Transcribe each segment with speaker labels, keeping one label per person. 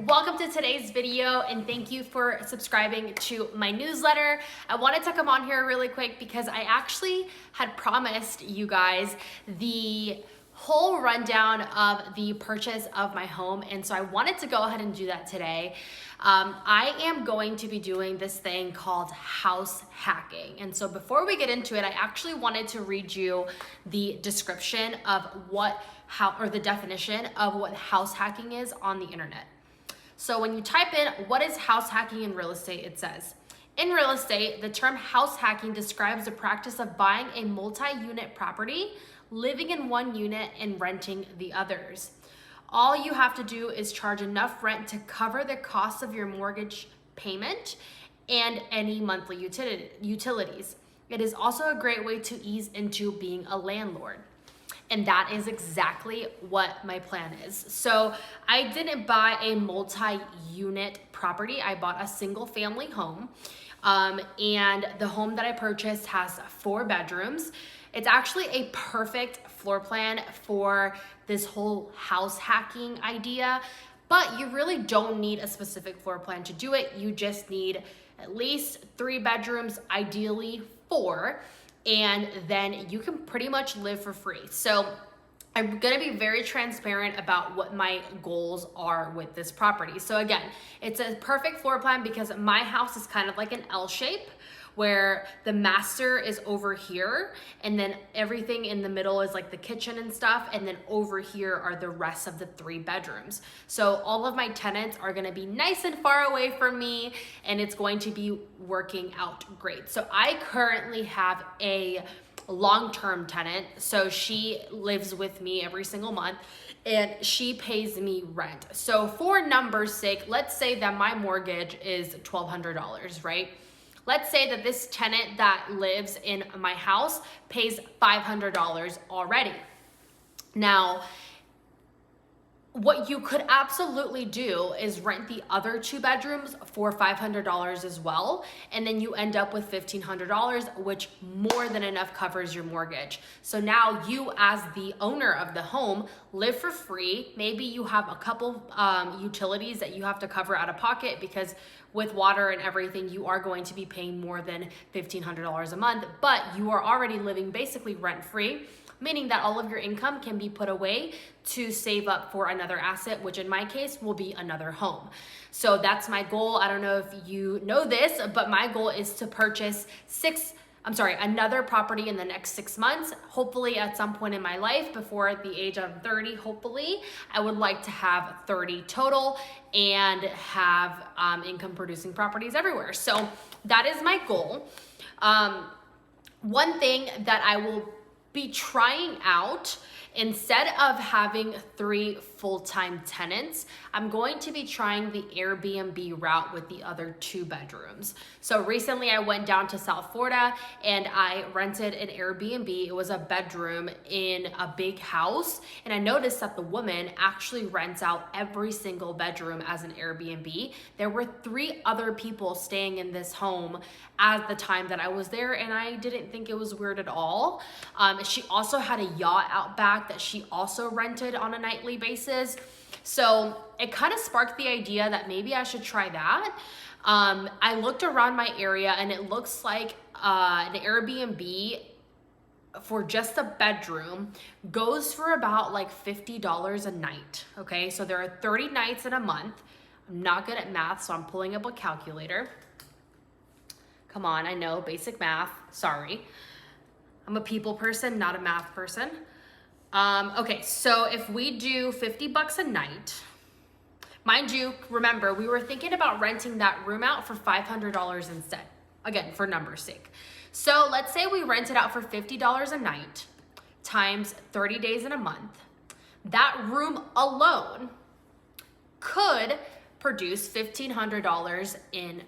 Speaker 1: welcome to today's video and thank you for subscribing to my newsletter. I wanted to come on here really quick because I actually had promised you guys the whole rundown of the purchase of my home, and so I wanted to go ahead and do that today. I am going to be doing this thing called house hacking, and so before we get into it, I actually wanted to read you the description of the definition of what house hacking is on the internet. So when you type in what is house hacking in real estate, it says, in real estate, the term house hacking describes the practice of buying a multi-unit property, living in one unit and renting the others. All you have to do is charge enough rent to cover the cost of your mortgage payment and any monthly utilities. It is also a great way to ease into being a landlord. And that is exactly what my plan is. So I didn't buy a multi-unit property. I bought a single family home. And the home that I purchased has 4 bedrooms. It's actually a perfect floor plan for this whole house hacking idea, but you really don't need a specific floor plan to do it. You just need at least 3 bedrooms, ideally 4. And then you can pretty much live for free. So I'm gonna be very transparent about what my goals are with this property. So again, it's a perfect floor plan because my house is kind of like an L shape where the master is over here and then everything in the middle is like the kitchen and stuff, and then over here are the rest of the 3 bedrooms. So all of my tenants are gonna be nice and far away from me, and it's going to be working out great. So I currently have a long-term tenant, so she lives with me every single month and she pays me rent. So for numbers sake, let's say that my mortgage is $1,200, right? Let's say that this tenant that lives in my house pays $500 already. Now, what you could absolutely do is rent the other 2 bedrooms for $500 as well, and then you end up with $1,500, which more than enough covers your mortgage. So now you, as the owner of the home, live for free. Maybe you have a couple utilities that you have to cover out of pocket because with water and everything, you are going to be paying more than $1,500 a month, but you are already living basically rent-free, meaning that all of your income can be put away to save up for another asset, which in my case will be another home. So that's my goal. I don't know if you know this, but my goal is to purchase another property in the next 6 months. Hopefully at some point in my life before the age of 30, hopefully, I would like to have 30 total and have income producing properties everywhere. So that is my goal. One thing that I will be trying out, instead of having 3 full-time tenants, I'm going to be trying the Airbnb route with the other 2 bedrooms. So recently I went down to South Florida and I rented an Airbnb. It was a bedroom in a big house, and I noticed that the woman actually rents out every single bedroom as an Airbnb. There were 3 other people staying in this home at the time that I was there, and I didn't think it was weird at all. She also had a yacht out back that she also rented on a nightly basis. So it kind of sparked the idea that maybe I should try that. I looked around my area and it looks like an Airbnb for just a bedroom goes for about like $50 a night. Okay, so there are 30 nights in a month. I'm not good at math, so I'm pulling up a calculator. Come on, I know, basic math, sorry. I'm a people person, not a math person. Okay, so if we do $50 a night, mind you, remember, we were thinking about renting that room out for $500 instead. Again, for numbers sake. So let's say we rent it out for $50 a night times 30 days in a month. That room alone could produce $1,500 in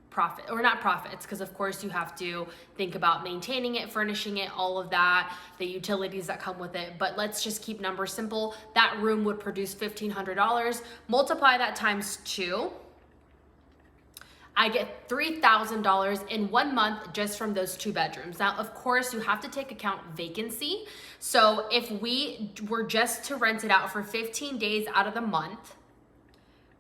Speaker 1: profit, or not profits, because of course you have to think about maintaining it, furnishing it, all of that, the utilities that come with it. But let's just keep numbers simple. That room would produce $1,500. Multiply that times 2. I get $3,000 in 1 month just from those 2 bedrooms. Now, of course, you have to take account vacancy. So if we were just to rent it out for 15 days out of the month,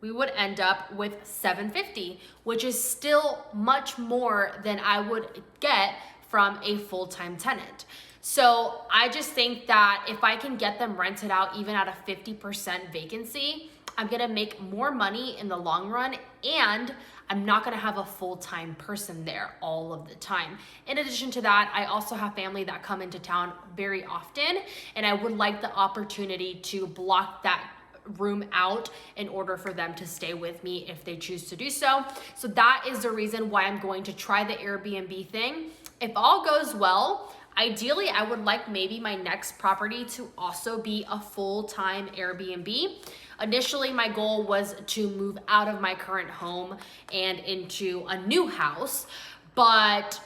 Speaker 1: we would end up with $750, which is still much more than I would get from a full-time tenant. So I just think that if I can get them rented out even at a 50% vacancy, I'm gonna make more money in the long run, and I'm not gonna have a full-time person there all of the time. In addition to that, I also have family that come into town very often, and I would like the opportunity to block that room out in order for them to stay with me if they choose to do so. So that is the reason why I'm going to try the Airbnb thing. If all goes well, ideally I would like maybe my next property to also be a full-time Airbnb. Initially, my goal was to move out of my current home and into a new house, but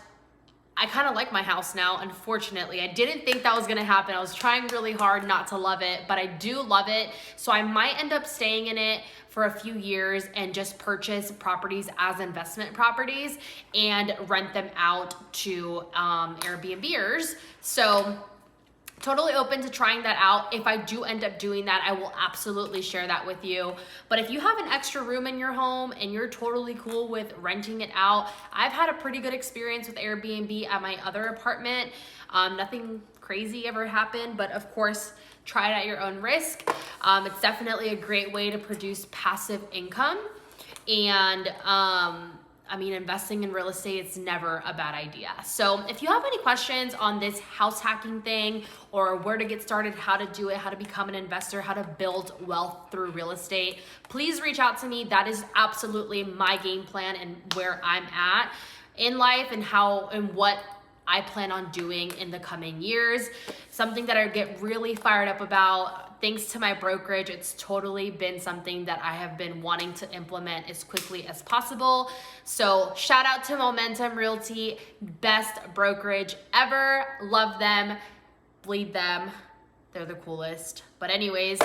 Speaker 1: I kind of like my house now, unfortunately. I didn't think that was gonna happen. I was trying really hard not to love it, but I do love it. So I might end up staying in it for a few years and just purchase properties as investment properties and rent them out to Airbnbers. So totally open to trying that out. If I do end up doing that, I will absolutely share that with you. But if you have an extra room in your home and you're totally cool with renting it out, I've had a pretty good experience with Airbnb at my other apartment. Nothing crazy ever happened, but of course, try it at your own risk. It's definitely a great way to produce passive income. And I mean, investing in real estate, it's never a bad idea. So if you have any questions on this house hacking thing, or where to get started, how to do it, how to become an investor, how to build wealth through real estate, please reach out to me. That is absolutely my game plan and where I'm at in life, and how and what I plan on doing in the coming years. Something that I get really fired up about. Thanks to my brokerage, it's totally been something that I have been wanting to implement as quickly as possible. So shout out to Momentum Realty, best brokerage ever. Love them, bleed them. They're the coolest. But anyways,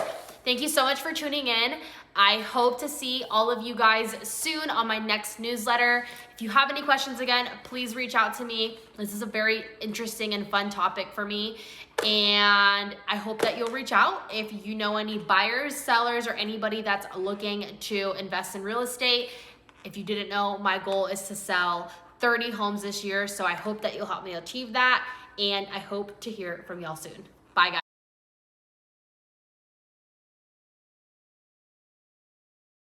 Speaker 1: thank you so much for tuning in. I hope to see all of you guys soon on my next newsletter. If you have any questions, again, please reach out to me. This is a very interesting and fun topic for me. And I hope that you'll reach out if you know any buyers, sellers, or anybody that's looking to invest in real estate. If you didn't know, my goal is to sell 30 homes this year. So I hope that you'll help me achieve that. And I hope to hear from y'all soon. Bye, guys.